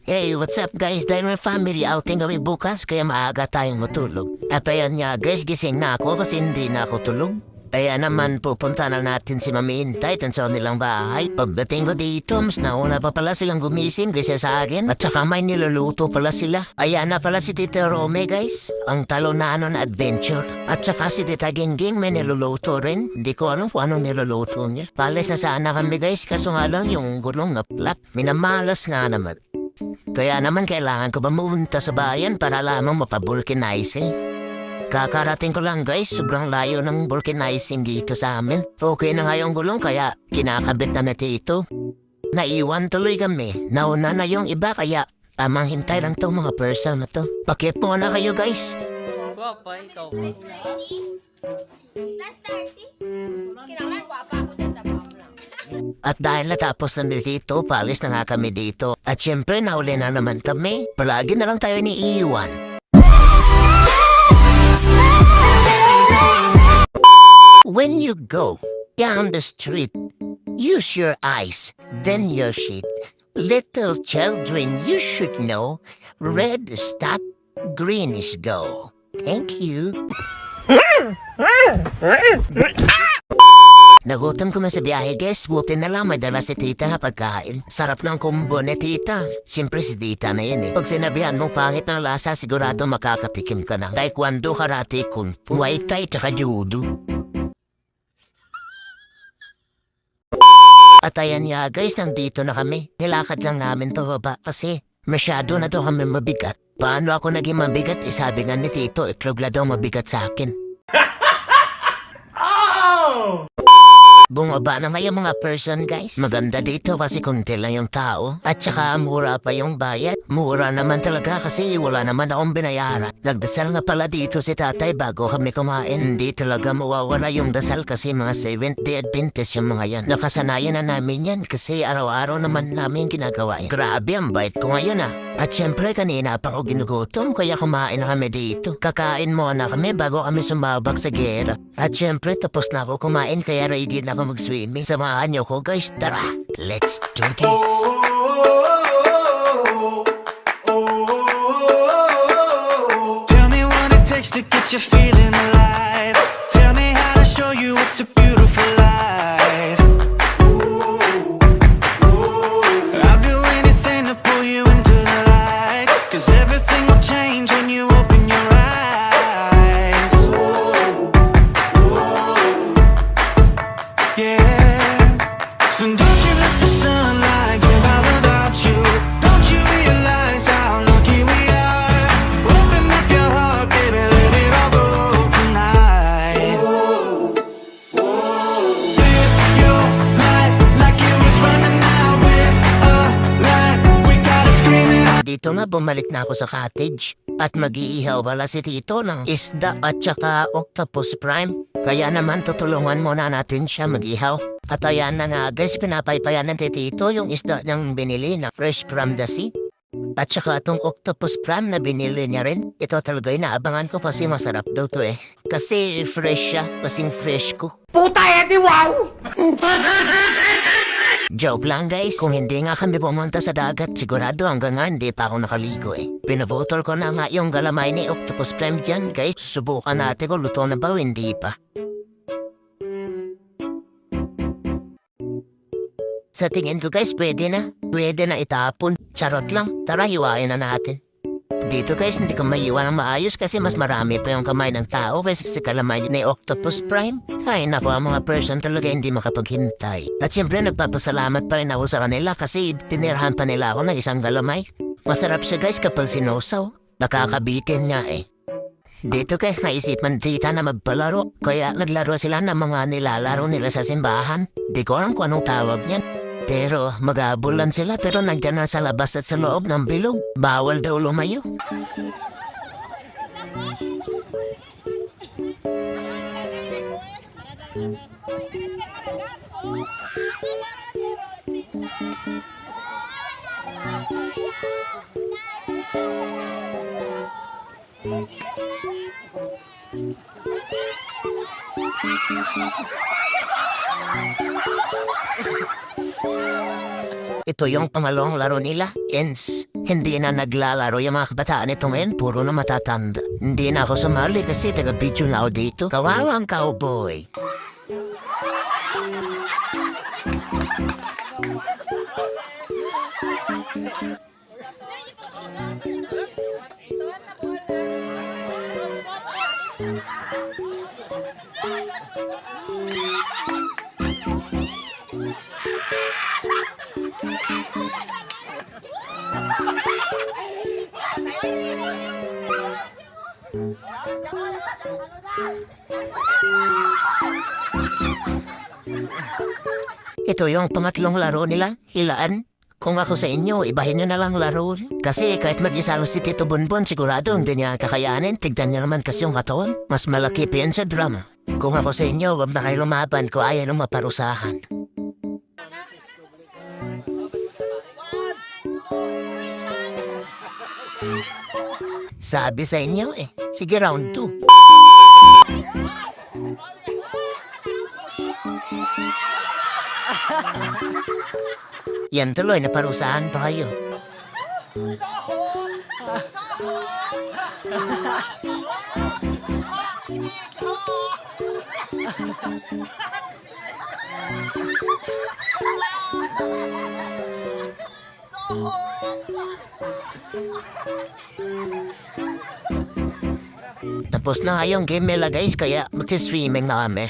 Hey, what's up guys? Dahil may family outing kami bukas, kaya maaga tayong matulog. At ayan nga guys, gising na ako kasi hindi na ako tulog. Kaya naman pupunta na natin si Mami Intay sa nilang bahay. Pagdating ko dito, mas nauna pa pala silang gumising kasi sa akin. At saka may niluluto pala sila. Ayan na pala si Tita Rome guys, ang talonano na adventure. At saka si Tita Gingging may niluluto rin. Hindi ko alam kung anong niluluto niya. Palis na sana kami guys, kaso nga lang yung gulong na plak. Minamalas nga naman. Kaya naman kailangan ko ba pumunta sa bayan para lamang mapabulkanizing. Kakarating ko lang guys, sobrang layo ng vulcanizing dito sa amin. Okay na nga yung gulong kaya kinakabit na dito. Naiwan tuloy kami, nauna na yung iba kaya tamang hintay lang tong mga person na to. Pakip mo na kayo guys. Guwapa, ikaw. Last 30? Kailangan guwapa ako dyan sa pamla. At dahil natapos na dito, palis na nga kami dito. At syempre nauli na naman kami. Palagi na lang tayo ni Iwan. When you go down the street, use your eyes, then your feet. Little children, you should know, red is stop, green is go. Thank you. Nagutom ko man sa biyahe guys, buti na lang may dala si tita na pagkain. Sarap ng kumbo ni tita. Siyempre si tita na yan eh. Pag sinabihan mo pangit ng lasa, sigurado makakatikim ka na. Taekwondo, karate, kung fu, muay thai, tsaka judo. At ayan nga guys, nandito na kami. Nilakad lang namin pababa kasi masyado na to kami mabigat. Paano ako naging mabigat? Sabi nga ni tito, itlog na daw mabigat sa akin. Bumaba na nga yung mga person guys. Maganda dito kasi konti lang yung tao. At saka mura pa yung bayad. Mura naman talaga kasi wala naman akong binayaran. Nagdasal na pala dito si tatay bago kami kumain. Hindi talaga mawawala yung dasal kasi mga Seventh-day Adventist yung mga yan. Nakasanayan na namin yan kasi araw-araw naman namin ginagawa yan. Grabe ang bait ko ngayon ah. At syempre kanina pa ako ginugutom kaya kumain na kami dito. Kakain muna kami bago kami sumabak sa gera. At syempre tapos na ako kumain kaya ready na ako mag-swimming. Samahan niyo ko guys, tara! Let's do this! Tell me what it takes to get you feeling alive. Tell me how to show you it's a beautiful life. I'll do anything to pull you into the light, 'cause everything will change when you open your eyes. Yeah. So don't you let the sunlight get out without you. Don't you realize how lucky we are? Open up your heart, baby, let it all go tonight. Live your life like you was running out with a light. We gotta scream it out. Dito na bumalik na ako sa cottage. At mag-iihaw pala si Tito ng isda at saka octopus prime. Kaya naman tutulungan muna natin siya mag-ihaw. At ayan na nga guys, pinapaypayan ng Tito yung isda niyang binili na fresh from the sea. At saka itong octopus prime na binili niya rin. Ito talaga inaabangan ko kasi masarap daw to eh. Kasi fresh siya, kasing fresh ko. Puta Eddie, wow! Joke lang guys, kung hindi nga kami pumunta sa dagat, sigurado hanggang nga hindi pa ako nakaligo eh. Pinabotol ko na nga yung galamay ni octopus prime dyan guys. Susubukan natin kung luto na ba o hindi pa. Sa tingin ko guys, pwede na. Pwede na itapon. Charot lang, tara hiwain na natin. Dito guys, hindi ko maiwan ng maayos kasi mas marami pa yung kamay ng tao kasi sa kalamay ni Octopus Prime. Ay naku, ang mga person talaga hindi makapaghintay. At syempre nagpapasalamat pa rin ako sa kanila kasi tinirahan pa nila ako ng isang galamay. Masarap siya guys kapag sinusaw. Nakakabitin niya eh. Dito guys, naisipan tita na magpalaro. Kaya naglaro sila ng mga nilalaro nila sa simbahan. Di ko alam kung anong tawag niyan. Pero mag-aabulan sila pero nandyan na sa labas at sa loob ng bilog. Bawal daw lumayo. Ito yung pangalawang laro nila, Ins. Hindi na naglalaro yung mga kabataan ito ngayon, puro na matatanda. Hindi na ako sumali kasi taga-video na ako dito. Kawawang cowboy. Ito yung pangatlong laro nila, hilaan. Kung ako sa inyo, ibahin nyo na lang laro. Kasi kahit mag-isa lang si Tito Bonbon, sigurado hindi niya kakayanin. Tignan niya naman kasi yung katawan. Mas malaki pa yan sa drama. Kung ako sa inyo, wag na kayo lumaban ko ayaw nung maparusahan. Sabi sa inyo sige round 2. Yan tuloy, naparusahan pa kayo. Tapos na nga yung game nila guys, kaya magsi-swimming na kami.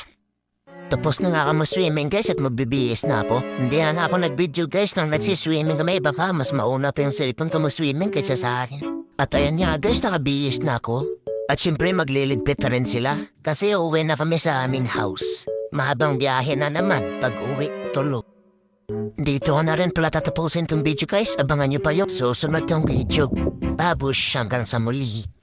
Tapos na nga ako mag-swimming guys at magbibihis na ako. Hindi na ako nag-video guys nang nagsiswimming kami. Baka mas mauna pa yung cellphone ko mag-swimming kaysa sa akin. At ayan nga guys, nakabihis na ako. At syempre magliligpit na rin sila. Kasi uwi na kami sa aming house. Mahabang biyahe na naman pag uwi, tulog. Dito ko na rin pala tatapusin tong video guys. Abangan nyo pa yung susunod tong video. Babush hanggang sa muli.